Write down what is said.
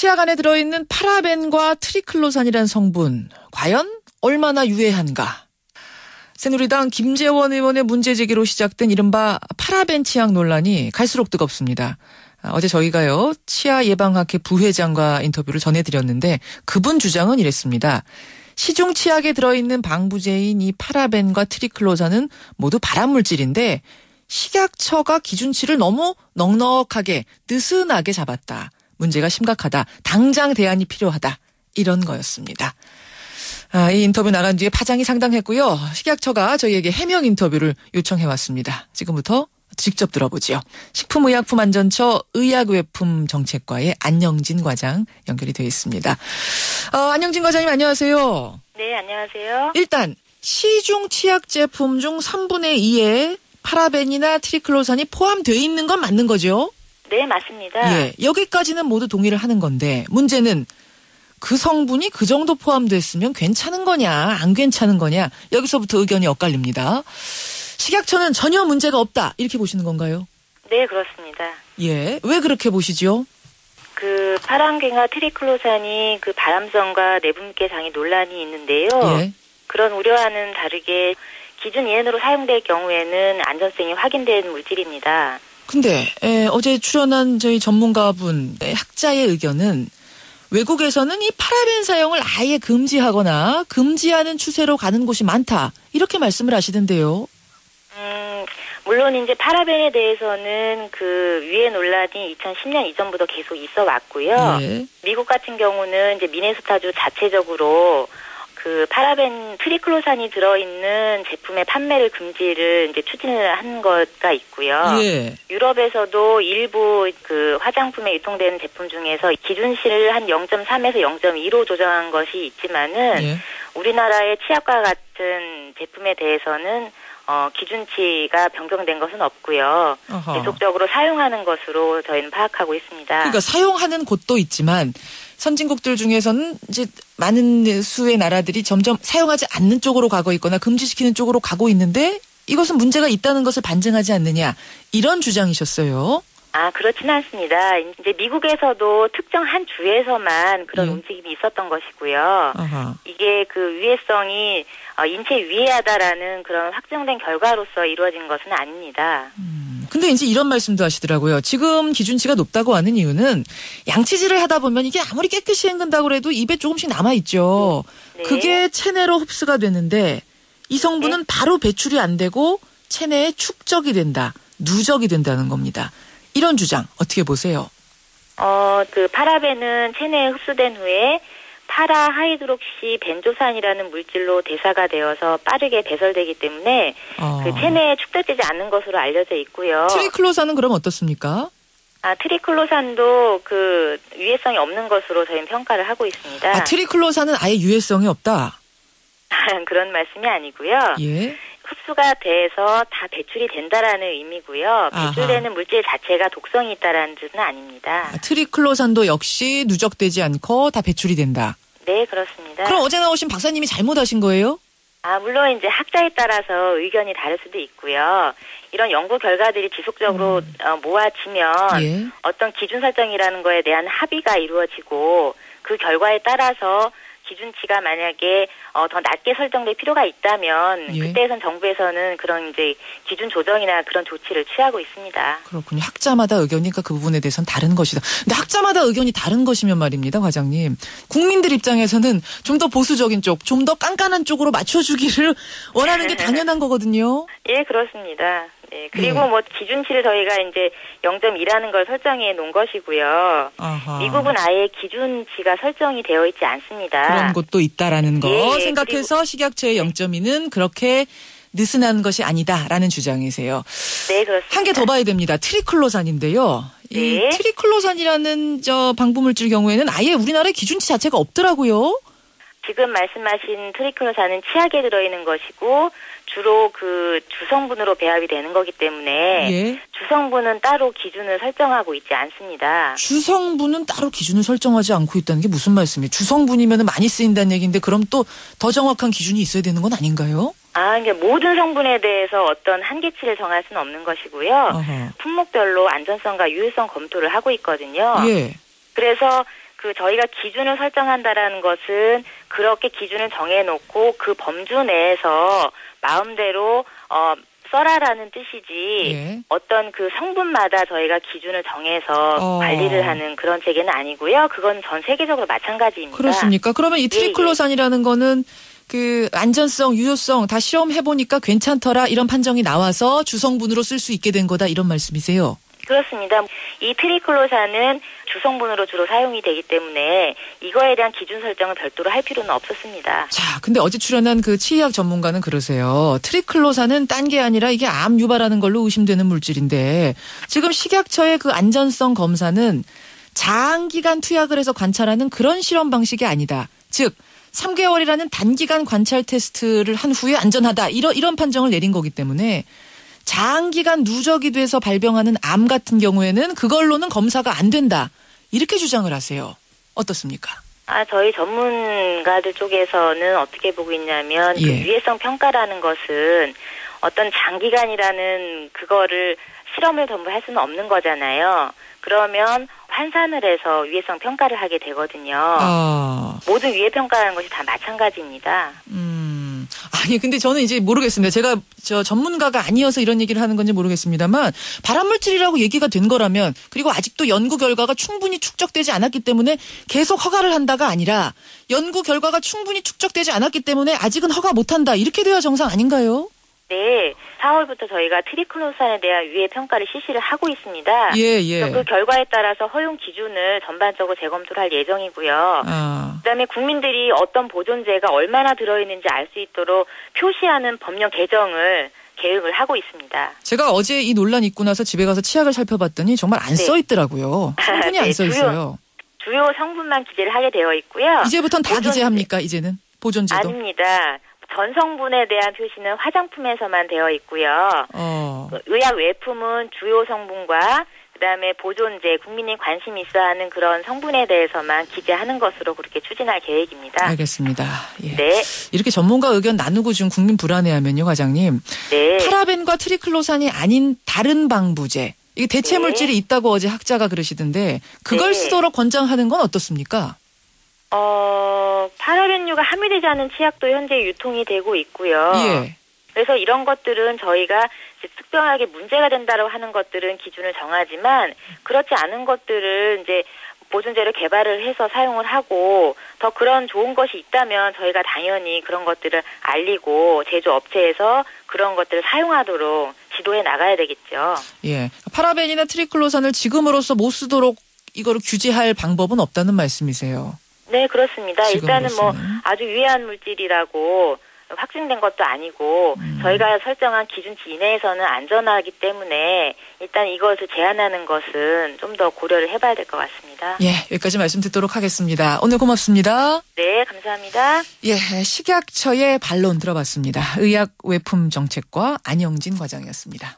치약 안에 들어있는 파라벤과 트리클로산이라는 성분, 과연 얼마나 유해한가? 새누리당 김재원 의원의 문제 제기로 시작된 이른바 파라벤 치약 논란이 갈수록 뜨겁습니다. 어제 저희가요, 치아예방학회 부회장과 인터뷰를 전해드렸는데 그분 주장은 이랬습니다. 시중 치약에 들어있는 방부제인 이 파라벤과 트리클로산은 모두 발암물질인데 식약처가 기준치를 너무 넉넉하게 느슨하게 잡았다. 문제가 심각하다. 당장 대안이 필요하다. 이런 거였습니다. 이 인터뷰 나간 뒤에 파장이 상당했고요. 식약처가 저희에게 해명 인터뷰를 요청해왔습니다. 지금부터 직접 들어보죠. 식품의약품안전처 의약외품정책과의 안영진 과장 연결이 되어 있습니다. 안영진 과장님 안녕하세요. 네, 안녕하세요. 일단 시중 치약 제품 중 3분의 2에 파라벤이나 트리클로산이 포함되어 있는 건 맞는 거죠? 네, 맞습니다. 예, 여기까지는 모두 동의를 하는 건데 문제는 그 성분이 그 정도 포함됐으면 괜찮은 거냐 안 괜찮은 거냐 여기서부터 의견이 엇갈립니다. 식약처는 전혀 문제가 없다 이렇게 보시는 건가요? 네, 그렇습니다. 예, 왜 그렇게 보시죠? 그 파라벤과 트리클로산이 그 발암성과 내분비계 장애 논란이 있는데요. 예. 그런 우려와는 다르게 기준 이하로 사용될 경우에는 안전성이 확인된 물질입니다. 근데 어제 출연한 저희 전문가분 학자의 의견은 외국에서는 이 파라벤 사용을 아예 금지하거나 금지하는 추세로 가는 곳이 많다 이렇게 말씀을 하시던데요. 물론 이제 파라벤에 대해서는 그 유해 논란이 2010년 이전부터 계속 있어 왔고요. 예. 미국 같은 경우는 이제 미네소타주 자체적으로 그 파라벤 트리클로산이 들어있는 제품의 판매를 금지를 이제 추진을 한 거가 있고요. 예. 유럽에서도 일부 그 화장품에 유통되는 제품 중에서 기준치를 한 0.3에서 0.2로 조정한 것이 있지만은 예. 우리나라의 치약과 같은 제품에 대해서는 기준치가 변경된 것은 없고요. 어허. 계속적으로 사용하는 것으로 저희는 파악하고 있습니다. 그러니까 사용하는 곳도 있지만 선진국들 중에서는 이제 많은 수의 나라들이 점점 사용하지 않는 쪽으로 가고 있거나 금지시키는 쪽으로 가고 있는데 이것은 문제가 있다는 것을 반증하지 않느냐 이런 주장이셨어요. 그렇지는 않습니다. 이제 미국에서도 특정 한 주에서만 그런 움직임이 있었던 것이고요. 아하. 이게 그 위해성이 인체에 위해하다라는 그런 확정된 결과로서 이루어진 것은 아닙니다. 근데 이제 이런 말씀도 하시더라고요. 지금 기준치가 높다고 하는 이유는 양치질을 하다 보면 이게 아무리 깨끗이 헹군다고 해도 입에 조금씩 남아있죠. 네. 그게 체내로 흡수가 되는데 이 성분은 네. 바로 배출이 안 되고 체내에 축적이 된다. 누적이 된다는 겁니다. 이런 주장 어떻게 보세요? 그 파라벤은 체내에 흡수된 후에 파라하이드록시 벤조산이라는 물질로 대사가 되어서 빠르게 배설되기 때문에 그 체내에 축적되지 않는 것으로 알려져 있고요. 트리클로산은 그럼 어떻습니까? 트리클로산도 그 유해성이 없는 것으로 저희는 평가를 하고 있습니다. 트리클로산은 아예 유해성이 없다. 그런 말씀이 아니고요. 예. 흡수가 돼서 다 배출이 된다라는 의미고요. 배출되는 물질 자체가 독성이 있다라는 뜻은 아닙니다. 트리클로산도 역시 누적되지 않고 다 배출이 된다. 네, 그렇습니다. 그럼 어제 나오신 박사님이 잘못하신 거예요? 물론 이제 학자에 따라서 의견이 다를 수도 있고요. 이런 연구 결과들이 지속적으로 모아지면 예. 어떤 기준 설정이라는 거에 대한 합의가 이루어지고 그 결과에 따라서 기준치가 만약에 더 낮게 설정될 필요가 있다면 예. 그때선 정부에서는 그런 이제 기준 조정이나 그런 조치를 취하고 있습니다. 그렇군요. 학자마다 의견이니까 그 부분에 대해서는 다른 것이다. 근데 학자마다 의견이 다른 것이면 말입니다, 과장님. 국민들 입장에서는 좀 더 보수적인 쪽, 좀 더 깐깐한 쪽으로 맞춰주기를 원하는 게 당연한 거거든요. 예, 그렇습니다. 네, 그리고 뭐 기준치를 저희가 이제 0.2라는 걸 설정해 놓은 것이고요. 아하. 미국은 아예 기준치가 설정이 되어 있지 않습니다. 그런 것도 있다라는 거 예, 생각해서 식약처의 0.2는 그렇게 느슨한 것이 아니다라는 주장이세요. 네, 그렇습니다. 한 개 더 봐야 됩니다. 트리클로산인데요. 이 네. 트리클로산이라는 방부물질 경우에는 아예 우리나라의 기준치 자체가 없더라고요. 지금 말씀하신 트리클로산은 치약에 들어있는 것이고 주로 그 주성분으로 배합이 되는 거기 때문에 예. 주성분은 따로 기준을 설정하고 있지 않습니다. 주성분은 따로 기준을 설정하지 않고 있다는 게 무슨 말씀이에요? 주성분이면 많이 쓰인다는 얘기인데 그럼 또 더 정확한 기준이 있어야 되는 건 아닌가요? 그러니까 모든 성분에 대해서 어떤 한계치를 정할 수는 없는 것이고요. 어허. 품목별로 안전성과 유효성 검토를 하고 있거든요. 예. 그래서 그 그 저희가 기준을 설정한다라는 것은 그렇게 기준을 정해놓고 그 범주 내에서 마음대로 써라라는 뜻이지 예. 어떤 그 성분마다 저희가 기준을 정해서 관리를 하는 그런 체계는 아니고요. 그건 전 세계적으로 마찬가지입니다. 그렇습니까? 그러면 이 트리클로산이라는 거는 그 안전성, 유효성 다 실험해보니까 괜찮더라 이런 판정이 나와서 주성분으로 쓸 수 있게 된 거다 이런 말씀이세요? 그렇습니다. 이 트리클로산은 주성분으로 주로 사용이 되기 때문에 이거에 대한 기준 설정을 별도로 할 필요는 없었습니다. 자, 근데 어제 출연한 그 치의학 전문가는 그러세요. 트리클로산은 딴 게 아니라 이게 암 유발하는 걸로 의심되는 물질인데 지금 식약처의 그 안전성 검사는 장기간 투약을 해서 관찰하는 그런 실험 방식이 아니다. 즉 3개월이라는 단기간 관찰 테스트를 한 후에 안전하다. 이런 판정을 내린 거기 때문에 장기간 누적이 돼서 발병하는 암 같은 경우에는 그걸로는 검사가 안 된다. 이렇게 주장을 하세요. 어떻습니까? 저희 전문가들 쪽에서는 어떻게 보고 있냐면 예. 그 유해성 평가라는 것은 어떤 장기간이라는 그거를 실험을 전부 할 수는 없는 거잖아요. 그러면 환산을 해서 유해성 평가를 하게 되거든요. 모든 유해 평가라는 것이 다 마찬가지입니다. 아니 근데 저는 이제 모르겠습니다. 제가 전문가가 아니어서 이런 얘기를 하는 건지 모르겠습니다만 발암물질이라고 얘기가 된 거라면 그리고 아직도 연구 결과가 충분히 축적되지 않았기 때문에 계속 허가를 한다가 아니라 연구 결과가 충분히 축적되지 않았기 때문에 아직은 허가 못한다. 이렇게 돼야 정상 아닌가요? 네. 4월부터 저희가 트리클로산에 대한 유해 평가를 실시를 하고 있습니다. 예. 그 결과에 따라서 허용 기준을 전반적으로 재검토를 할 예정이고요. 그다음에 국민들이 어떤 보존제가 얼마나 들어있는지 알 수 있도록 표시하는 법령 개정을 계획을 하고 있습니다. 제가 어제 이 논란이 있고 나서 집에 가서 치약을 살펴봤더니 정말 안 써 있더라고요. 성분이 안 써 있어요. 주요 성분만 기재를 하게 되어 있고요. 이제부터는 다 기재합니까? 이제는 보존제도? 아닙니다. 전 성분에 대한 표시는 화장품에서만 되어 있고요. 의약 외품은 주요 성분과 그다음에 보존제, 국민이 관심 있어하는 그런 성분에 대해서만 기재하는 것으로 그렇게 추진할 계획입니다. 알겠습니다. 예. 네. 이렇게 전문가 의견 나누고 지금 국민 불안해하면요, 과장님. 네. 파라벤과 트리클로산이 아닌 다른 방부제, 이게 대체 물질이 있다고 어제 학자가 그러시던데 그걸 쓰도록 권장하는 건 어떻습니까? 파라벤류가 함유되지 않은 치약도 현재 유통이 되고 있고요. 예. 그래서 이런 것들은 저희가 특별하게 문제가 된다고 하는 것들은 기준을 정하지만 그렇지 않은 것들을 이제 보존제를 개발을 해서 사용을 하고 더 그런 좋은 것이 있다면 저희가 당연히 그런 것들을 알리고 제조업체에서 그런 것들을 사용하도록 지도해 나가야 되겠죠. 예. 파라벤이나 트리클로산을 지금으로서 못 쓰도록 이거를 규제할 방법은 없다는 말씀이세요. 네, 그렇습니다. 일단은 지금으로서는. 아주 유해한 물질이라고 확증된 것도 아니고 저희가 설정한 기준치 이내에서는 안전하기 때문에 일단 이것을 제한하는 것은 좀 더 고려를 해봐야 될 것 같습니다. 예, 여기까지 말씀 듣도록 하겠습니다. 오늘 고맙습니다. 네, 감사합니다. 예, 식약처의 반론 들어봤습니다. 의약외품 정책과 안영진 과장이었습니다.